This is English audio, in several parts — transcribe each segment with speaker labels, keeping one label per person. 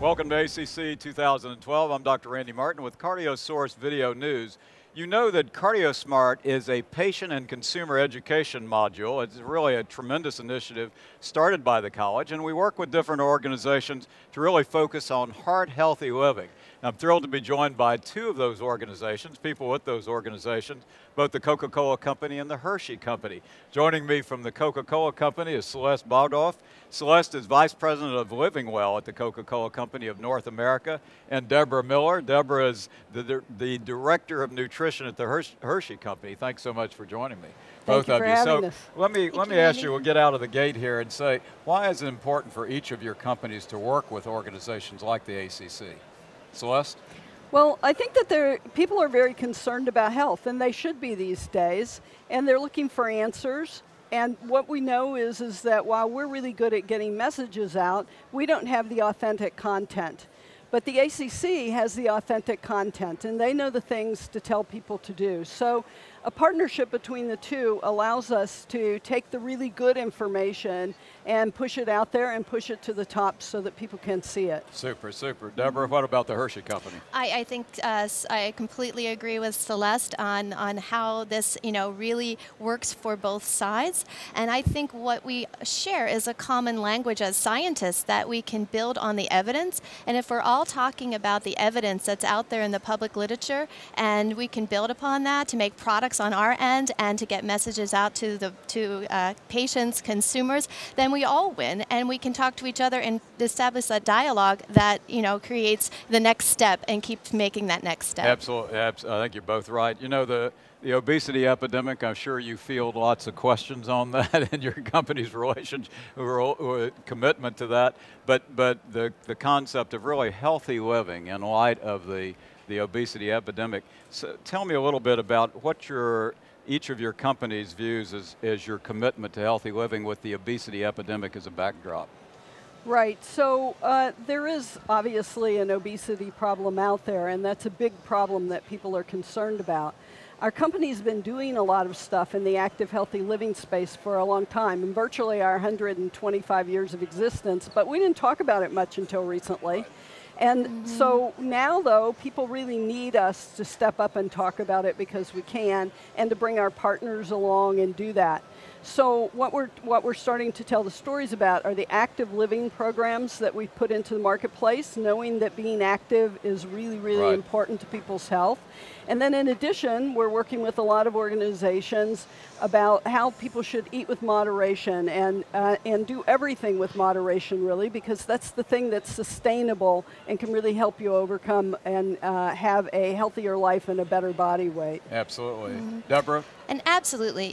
Speaker 1: Welcome to ACC 2012. I'm Dr. Randy Martin with CardioSource Video News. You know that CardioSmart is a patient and consumer education module. It's really a tremendous initiative started by the college, and we work with different organizations to really focus on heart-healthy living. And I'm thrilled to be joined by two of those organizations, people with those organizations, both the Coca-Cola Company and the Hershey Company. Joining me from the Coca-Cola Company is Celeste Baldoff. Celeste is Vice President of Living Well at the Coca-Cola Company of North America, and Deborah Miller. Deborah is the Director of Nutrition at the Hershey Company. Thanks so much for joining me, both of you. So let me ask you, we'll get out of the gate here and say, why is it important for each of your companies to work with organizations like the ACC? Celeste?
Speaker 2: Well, I think that people are very concerned about health, and they should be these days, and they're looking for answers. And what we know is that while we're really good at getting messages out, we don't have the authentic content. But the ACC has the authentic content, and they know the things to tell people to do. So a partnership between the two allows us to take the really good information and push it out there and push it to the top so that people can see it.
Speaker 1: Super, super. Deborah, what about the Hershey Company?
Speaker 3: I think I completely agree with Celeste on how this really works for both sides. And I think what we share is a common language as scientists that we can build on the evidence. And if we're all talking about the evidence that's out there in the public literature, and we can build upon that to make products on our end and to get messages out to patients, consumers, then we all win, and we can talk to each other and establish a dialogue that creates the next step and keeps making that next step.
Speaker 1: Absolutely, I think you're both right. You know, the obesity epidemic, I'm sure you field lots of questions on that and your company's commitment to that. But the concept of really healthy living in light of the obesity epidemic. So tell me a little bit about what each of your companies views as your commitment to healthy living with the obesity epidemic as a backdrop.
Speaker 2: Right, so there is obviously an obesity problem out there, and that's a big problem that people are concerned about. Our company's been doing a lot of stuff in the active, healthy living space for a long time, in virtually our 125 years of existence, but we didn't talk about it much until recently. And so now, though, people really need us to step up and talk about it because we can, and to bring our partners along and do that. So what we're starting to tell the stories about are the active living programs that we've put into the marketplace, knowing that being active is really, really important to people's health. And then in addition, we're working with a lot of organizations about how people should eat with moderation and do everything with moderation, really, because that's the thing that's sustainable and can really help you overcome and have a healthier life and a better body weight.
Speaker 1: Absolutely. Deborah?
Speaker 3: And absolutely,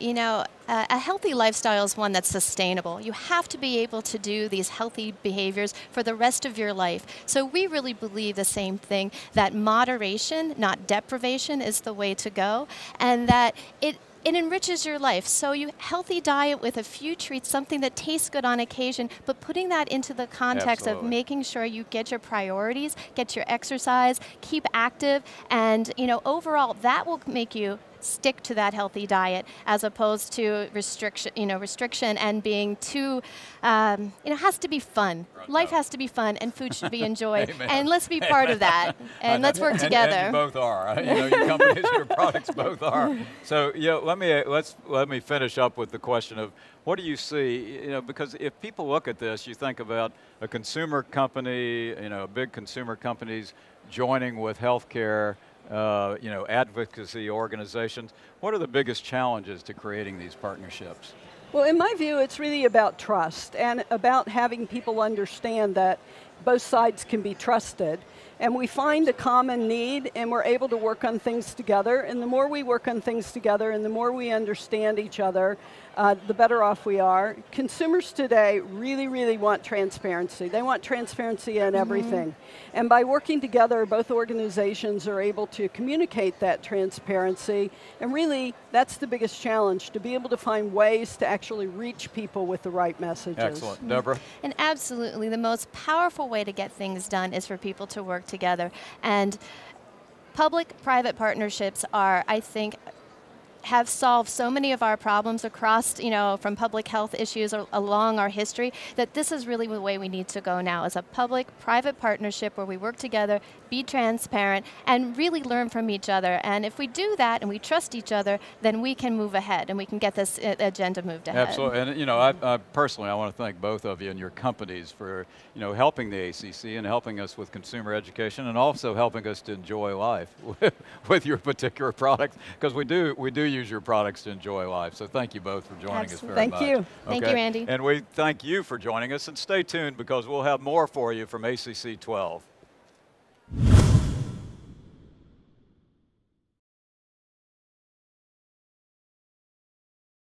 Speaker 3: a healthy lifestyle is one that's sustainable. You have to be able to do these healthy behaviors for the rest of your life. So we really believe the same thing, that moderation, not deprivation, is the way to go, and that it enriches your life. So healthy diet with a few treats, something that tastes good on occasion, but putting that into the context of making sure you get your priorities, get your exercise, keep active, and overall that will make you stick to that healthy diet as opposed to restriction and being too, it has to be fun. Life has to be fun, and food should be enjoyed. And let's be part of that, and let's work together.
Speaker 1: And you both are. Your companies, your products both are. So let me finish up with the question of what do you see? Because if people look at this, you think about a consumer company, big consumer companies joining with healthcare. Advocacy organizations. What are the biggest challenges to creating these partnerships?
Speaker 2: Well, in my view, it's really about trust and about having people understand that both sides can be trusted. And we find a common need, and we're able to work on things together. And the more we work on things together and the more we understand each other, the better off we are. Consumers today really, really want transparency. They want transparency in everything. And by working together, both organizations are able to communicate that transparency. And really, that's the biggest challenge, to be able to find ways to actually reach people with the right messages.
Speaker 1: Excellent. Deborah?
Speaker 3: And absolutely, the most powerful way to get things done is for people to work together. And public-private partnerships are, I think, have solved so many of our problems across, from public health issues along our history, that this is really the way we need to go now, as a public-private partnership where we work together, be transparent, and really learn from each other. And if we do that and we trust each other, then we can move ahead and we can get this agenda moved ahead.
Speaker 1: Absolutely, and I personally, I want to thank both of you and your companies for helping the ACC and helping us with consumer education, and also helping us to enjoy life with your particular products, because we do use your products to enjoy life. So thank you both for joining us very much.
Speaker 2: Thank you.
Speaker 1: Okay.
Speaker 3: Thank you, Randy.
Speaker 1: And we thank you for joining us, and stay tuned because we'll have more for you from ACC 12.